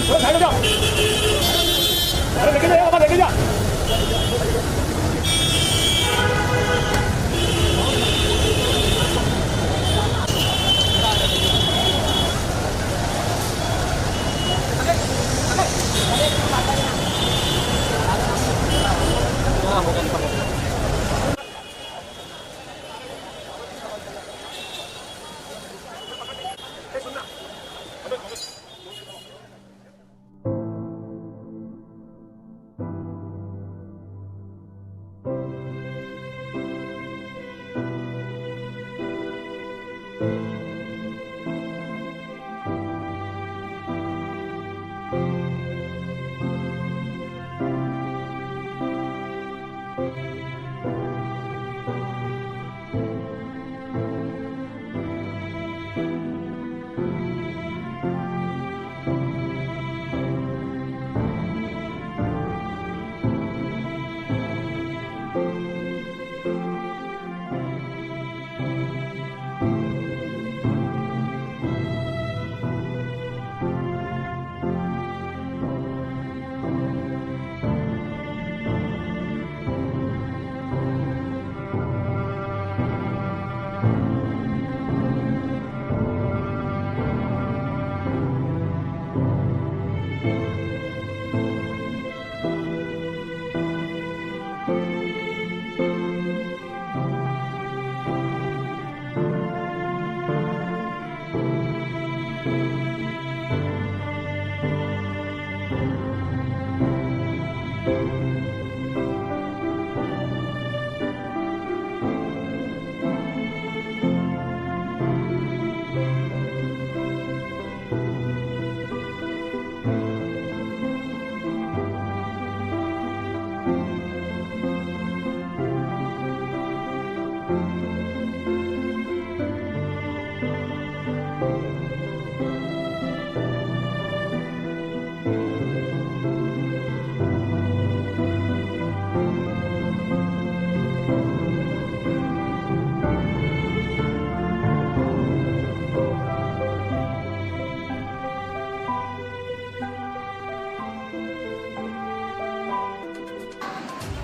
Side हो जाओ, अरे लेके जा बाबा, लेके जा।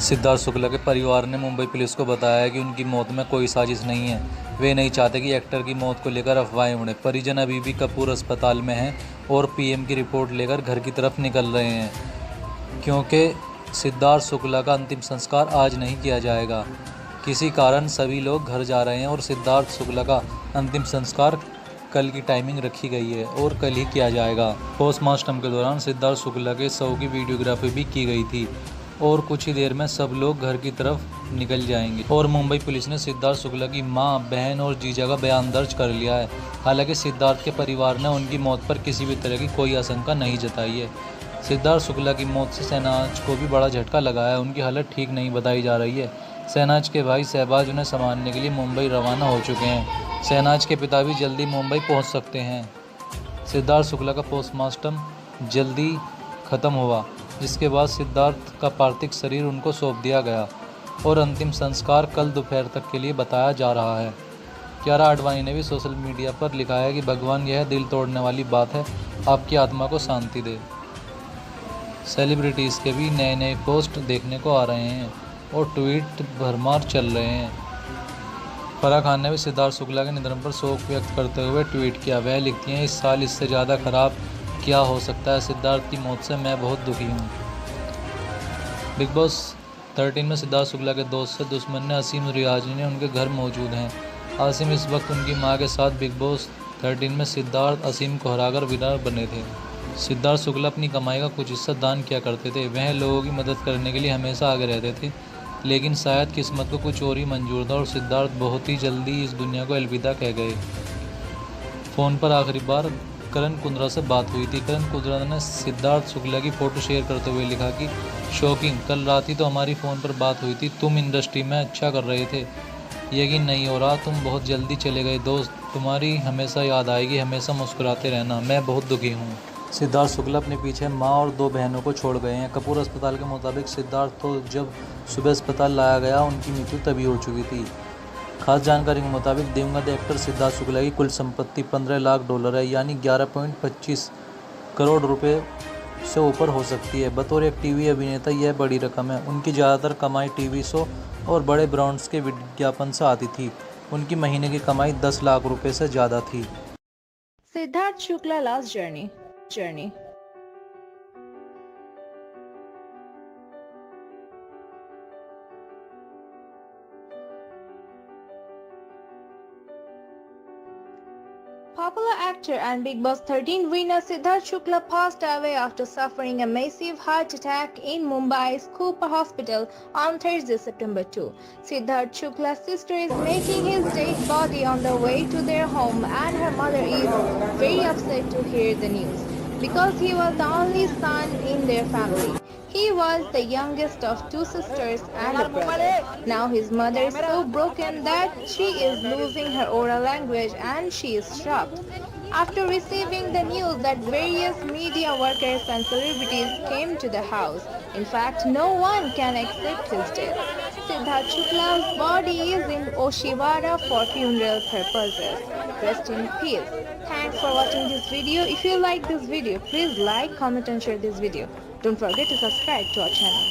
सिद्धार्थ शुक्ला के परिवार ने मुंबई पुलिस को बताया है कि उनकी मौत में कोई साजिश नहीं है। वे नहीं चाहते कि एक्टर की मौत को लेकर अफवाहें उड़ें। परिजन अभी भी कपूर अस्पताल में हैं और पीएम की रिपोर्ट लेकर घर की तरफ निकल रहे हैं, क्योंकि सिद्धार्थ शुक्ला का अंतिम संस्कार आज नहीं किया जाएगा। किसी कारण सभी लोग घर जा रहे हैं और सिद्धार्थ शुक्ला का अंतिम संस्कार कल की टाइमिंग रखी गई है और कल ही किया जाएगा। पोस्टमार्टम के दौरान सिद्धार्थ शुक्ला के शव की वीडियोग्राफी भी की गई थी और कुछ ही देर में सब लोग घर की तरफ निकल जाएंगे। और मुंबई पुलिस ने सिद्धार्थ शुक्ला की मां, बहन और जीजा का बयान दर्ज कर लिया है। हालांकि सिद्धार्थ के परिवार ने उनकी मौत पर किसी भी तरह की कोई आशंका नहीं जताई है। सिद्धार्थ शुक्ला की मौत से शहनाज को भी बड़ा झटका लगा है। उनकी हालत ठीक नहीं बताई जा रही है। शहनाज के भाई शहबाज उन्हें संभालने के लिए मुंबई रवाना हो चुके हैं। शहनाज के पिता भी जल्दी मुंबई पहुँच सकते हैं। सिद्धार्थ शुक्ला का पोस्टमार्टम जल्दी ख़त्म हुआ, जिसके बाद सिद्धार्थ का पार्थिव शरीर उनको सौंप दिया गया और अंतिम संस्कार कल दोपहर तक के लिए बताया जा रहा है। कियारा आडवाणी ने भी सोशल मीडिया पर लिखा है कि भगवान, यह दिल तोड़ने वाली बात है, आपकी आत्मा को शांति दे। सेलिब्रिटीज़ के भी नए नए पोस्ट देखने को आ रहे हैं और ट्वीट भरमार चल रहे हैं। फराह खान ने भी सिद्धार्थ शुक्ला के निधन पर शोक व्यक्त करते हुए ट्वीट किया। वह लिखती हैं, इस साल इससे ज़्यादा खराब क्या हो सकता है। सिद्धार्थ की मौत से मैं बहुत दुखी हूँ। बिग बॉस 13 में सिद्धार्थ शुक्ला के दोस्त से दुश्मन ने असीम रियाजी ने उनके घर मौजूद हैं। असीम इस वक्त उनकी मां के साथ बिग बॉस 13 में सिद्धार्थ असीम को हराकर विनर बने थे। सिद्धार्थ शुक्ला अपनी कमाई का कुछ हिस्सा दान किया करते थे। वह लोगों की मदद करने के लिए हमेशा आगे रहते थे, लेकिन शायद किस्मत को कुछ और ही मंजूर था और सिद्धार्थ बहुत ही जल्दी इस दुनिया को अलविदा कह गए। फ़ोन पर आखिरी बार करण कुंद्रा से बात हुई थी। करण कुंद्रा ने सिद्धार्थ शुक्ला की फ़ोटो शेयर करते हुए लिखा कि शॉकिंग, कल रात ही तो हमारी फ़ोन पर बात हुई थी। तुम इंडस्ट्री में अच्छा कर रहे थे, यकीन नहीं हो रहा तुम बहुत जल्दी चले गए। दोस्त, तुम्हारी हमेशा याद आएगी, हमेशा मुस्कुराते रहना, मैं बहुत दुखी हूँ। सिद्धार्थ शुक्ला अपने पीछे माँ और 2 बहनों को छोड़ गए हैं। कपूर अस्पताल के मुताबिक सिद्धार्थ को जब सुबह अस्पताल लाया गया, उनकी मृत्यु तभी हो चुकी थी। खास जानकारी के मुताबिक दिवंगत एक्टर सिद्धार्थ शुक्ला की कुल संपत्ति $15 लाख है, यानी 11.25 करोड़ रुपए से ऊपर हो सकती है। बतौर एक टीवी अभिनेता यह बड़ी रकम है। उनकी ज़्यादातर कमाई टीवी शो और बड़े ब्रांड्स के विज्ञापन से आती थी। उनकी महीने की कमाई 10 लाख रुपए से ज़्यादा थी। Siddharth Shukla last journey. Popular actor and Big Boss 13 winner Siddharth Shukla passed away after suffering a massive heart attack in Mumbai's Cooper Hospital on Thursday, September 2. Siddharth Shukla's sister is making his dead body on the way to their home, and her mother is very upset to hear the news because he was the only son in their family. He was the youngest of two sisters and a brother. Now his mother is so broken that she is losing her oral language and she is shocked. After receiving the news that various media workers and celebrities came to the house, in fact no one can accept his death. Siddharth Shukla's body is in Oshiwara for funeral purposes. Rest in peace. Thanks for watching this video. If you like this video, please like, comment and share this video. Don't forget to subscribe to our channel.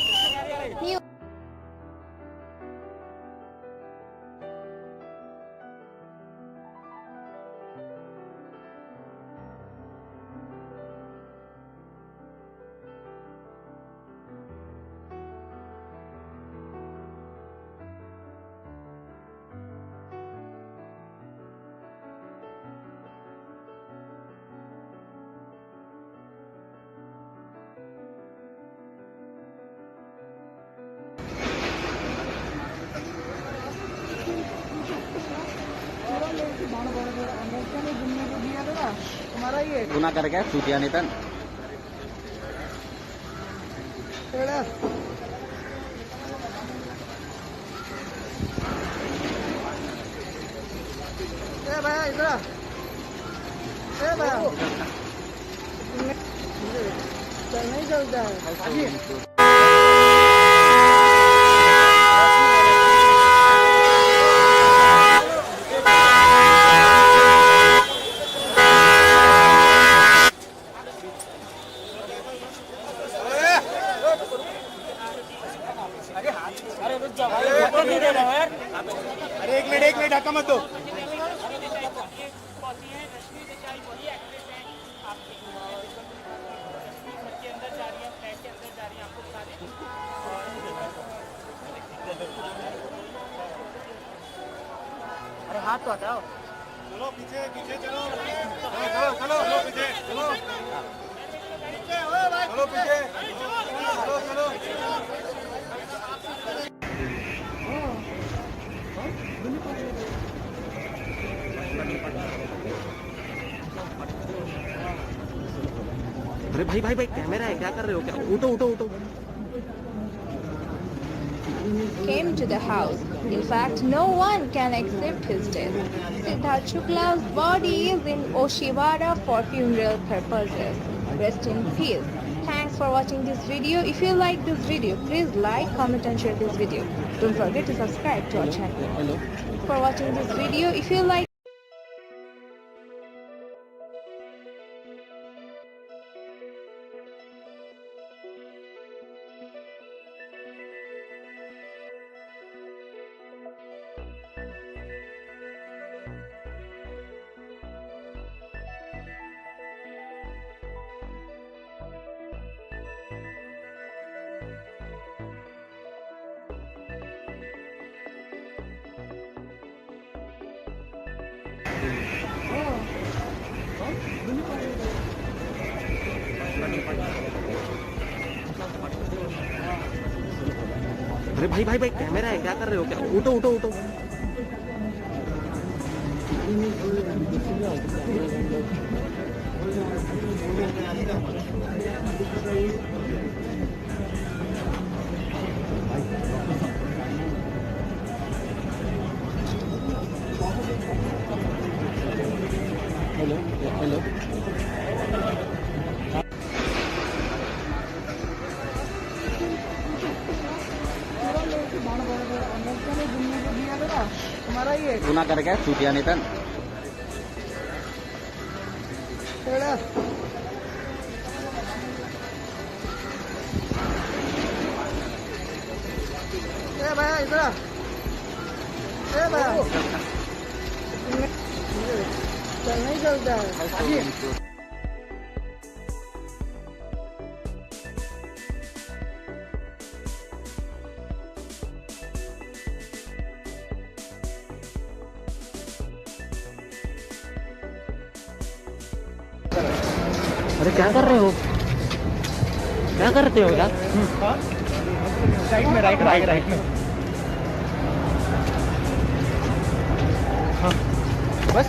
गुना करके सूटिया नितन भैया इधर भैया नहीं चलता है। अरे एक minute धक्का मत दो। अरे हाथ तो हटाओ। चलो पीछे पीछे चलो चलो चलो चलो पीछे चलो चलो पीछे चलो चलो अरे भाई भाई भाई कैमरा है, क्या कर रहे हो? क्या उठो उठो उठो। Came to the house. In fact, no one can accept his death. Siddharth Shukla's body is in Oshiwara for funeral purposes. Rest in peace. Thanks for watching this video. If you like this video, please like, comment and share this video. Don't forget to subscribe to our channel. For watching this video, if you like अरे भाई भाई भाई camera है, क्या कर रहे हो? क्या उठो उठो उठो। हेलो हेलो तुम्हारा ही है। गुना करके सूटिया नितन नहीं चलता है। अरे क्या कर रहे हो, क्या करते हो यार? राइट में राइट में हाँ बस